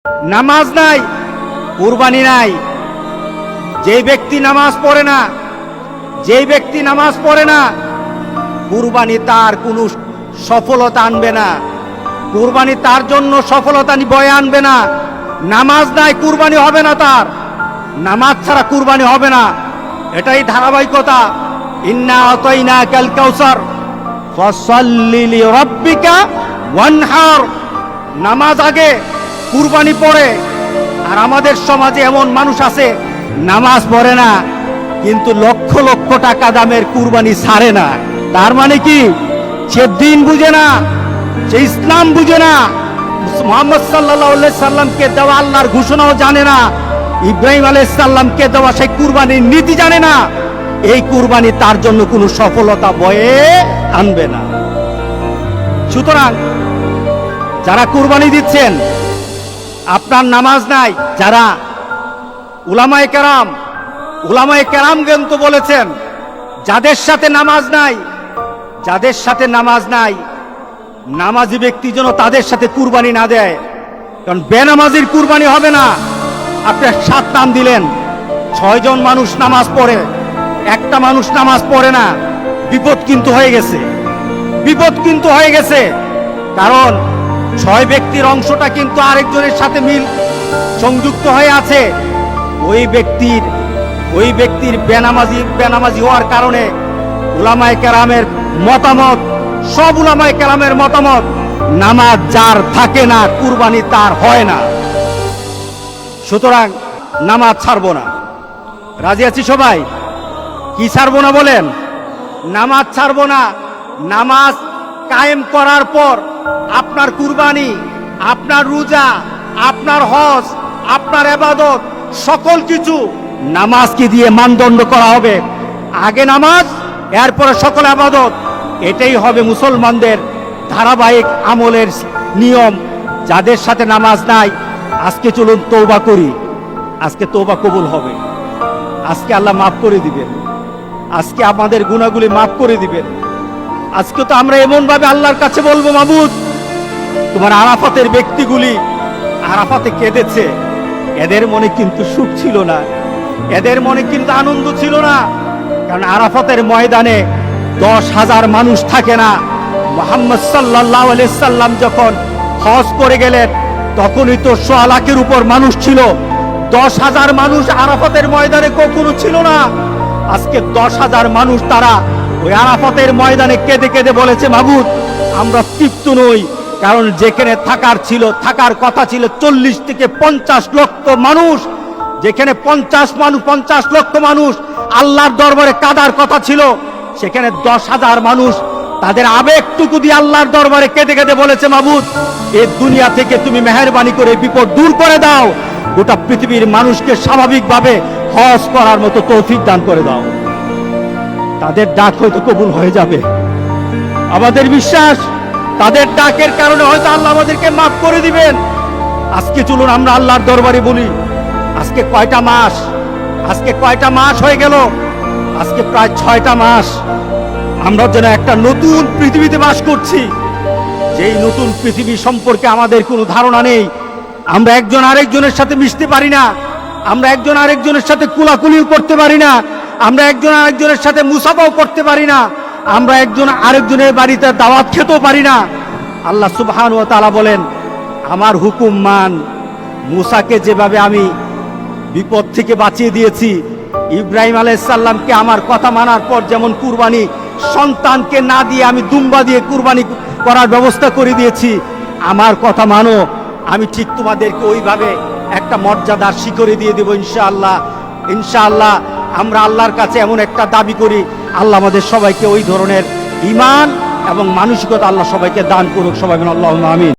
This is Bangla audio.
নামাজ নাই, কুরবানি নাই। যেই ব্যক্তি নামাজ পড়ে না, যেই ব্যক্তি নামাজ পড়ে না, কুরবানি তার কোনো সফলতা আনবে না। কুরবানি তার জন্য সফলতা বয়ে আনবে না। নামাজ নাই, কুরবানি হবে না তার। নামাজ ছাড়া কুরবানি হবে না, এটাই ধারাবাহিকতা। ইন্না আতাইনাকাল কাউসার ফাসাল্লি লিরাব্বিকা ওয়ানহার। নামাজ আগে, কুরবানি পড়ে। আর আমাদের সমাজে এমন মানুষ আছে নামাজ পড়ে না, কিন্তু লক্ষ লক্ষ টাকা দামের কুরবানি ছাড়ে না। তার মানে কি? সে দিন বুঝে না, সে ইসলাম বুঝে না, মুহাম্মদ সাল্লাল্লাহু আলাইহি সাল্লামকে দেওয়া আল্লাহর ঘোষণাও জানে না, ইব্রাহিম আলাইহিস সালামকে দেওয়া সেই কুরবানির নীতি জানে না। এই কুরবানি তার জন্য কোনো সফলতা বয়ে আনবে না। সুতরাং যারা কুরবানি দিচ্ছেন, আপনার নামাজ নাই, যারা উলামায়ে কেরাম কিন্তু বলেছেন যাদের সাথে নামাজ নাই, যাদের সাথে নামাজ নাই, নামাজি ব্যক্তি যেন তাদের সাথে কুরবানি না দেয়। কারণ বেনামাজির কুরবানি হবে না। আপনি 7 নাম দিলেন, 6 জন মানুষ নামাজ পড়ে, একটা মানুষ নামাজ পড়ে না, বিপদ কিন্তু হয়ে গেছে, বিপদ কিন্তু হয়ে গেছে। কারণ 6 ব্যক্তির অংশটা কিন্তু আরেকজনের সাথে মিল সংযুক্ত হয়ে আছে। ওই ব্যক্তির বেনামাজি হওয়ার কারণে উলামায়ে কেরামের মতামত, সব উলামায়ে কেরামের মতামত, নামাজ যার থাকে না কুরবানি তার হয় না। সুতরাং নামাজ ছাড়বো না। রাজি আছি সবাই? কি ছাড়বো না বলেন? নামাজ ছাড়বো না। নামাজ কায়েম করার পর আপনার কুরবানি, আপনার রোজা, আপনার হজ, আপনার ইবাদত, সকল কিছু নামাজকে দিয়ে মানদণ্ড করা হবে। আগে নামাজ, এরপরে সকল ইবাদত। এটাই হবে মুসলমানদের ধারাবাহিক আমলের নিয়ম। যাদের সাথে নামাজ নাই, আজকে চলুন তওবা করি। আজকে তওবা কবুল হবে। আজকে আল্লাহ মাফ করে দিবেন। আজকে আমাদের গুনাহগুলি মাফ করে দিবেন। আজকে তো আমরা এমন ভাবে আল্লাহর কাছে বলবো, মাবুদ, তোমার আরাফাতের ব্যক্তিগুলি আরাফাতে কেঁদেছে, এদের মনে কিন্তু সুখ ছিল না, এদের মনে কিন্তু আনন্দ ছিল না। কারণ আরাফাতের ময়দানে 10,000 মানুষ থাকে না। মুহাম্মদ সাল্লাল্লাহু আলাইহি সাল্লাম যখন হজ করে গেলেন, তখনই তো 100 লাখের উপর মানুষ ছিল। 10,000 মানুষ আরাফাতের ময়দানে কখনো ছিল না। আজকে 10,000 মানুষ তারা ওই আরাফাতের ময়দানে কেঁদে কেঁদে বলেছে, মাবুদ, আমরা তৃপ্ত নই। কারণ যেখানে থাকার কথা ছিল 40 থেকে 50 লক্ষ মানুষ, যেখানে 50 লক্ষ মানুষ আল্লাহর দরবারে কাঁদার কথা ছিল, সেখানে 10,000 মানুষ তাদের আবেগটুকু দিয়ে আল্লাহর দরবারে কেঁদে কেঁদে বলেছে, মাবুদ, এই দুনিয়া থেকে তুমি মেহেরবানি করে বিপদ দূর করে দাও, গোটা পৃথিবীর মানুষকে স্বাভাবিকভাবে হজ করার মতো তৌফিক দান করে দাও। তাদের ডাক হয়তো কবুল হয়ে যাবে। আমাদের বিশ্বাস, তাদের ডাকের কারণে হয়তো আল্লাহ আমাদেরকে মাফ করে দিবেন। আজকে চলুন আমরা আল্লাহর দরবারে বলি, আজকে কয়টা মাস হয়ে গেল? আজকে প্রায় 6টা মাস আমরা যেন একটা নতুন পৃথিবীতে বাস করছি। যেই নতুন পৃথিবী সম্পর্কে আমাদের কোনো ধারণা নেই। আমরা একজন আরেকজনের সাথে মিশতে পারি না, আমরা একজন আরেকজনের সাথে কুলাকুলিও করতে পারি না, আমরা একজন আরেকজনের সাথে মুসাফাও করতে পারি না, আমরা একজন আরেকজনের বাড়িতে দাওয়াত খেতেও পারি না। আল্লাহ সুবহানাহু ওয়া তাআলা বলেন, আমার হুকুম মান। মুসাকে যেভাবে আমি বিপদ থেকে বাঁচিয়ে দিয়েছি, ইব্রাহিম আলাইহিস সালামকে আমার কথা মানার পর যেমন কুরবানি সন্তানকে না দিয়ে আমি দুম্বা দিয়ে কুরবানি করার ব্যবস্থা করে দিয়েছি, আমার কথা মানো, আমি ঠিক তোমাদেরকে ওইভাবে একটা মর্যাদার শিখরে দিয়ে দেব ইনশাআল্লাহ। ইনশাআল্লাহ আমরা আল্লাহর কাছে এমন একটা দাবি করি, আল্লাহ আমাদের সবাইকে ওই ধরনের ঈমান এবং মানসিকতা আল্লাহ সবাইকে দান করুক। সবাই বলেন আল্লাহুম্মা আমিন।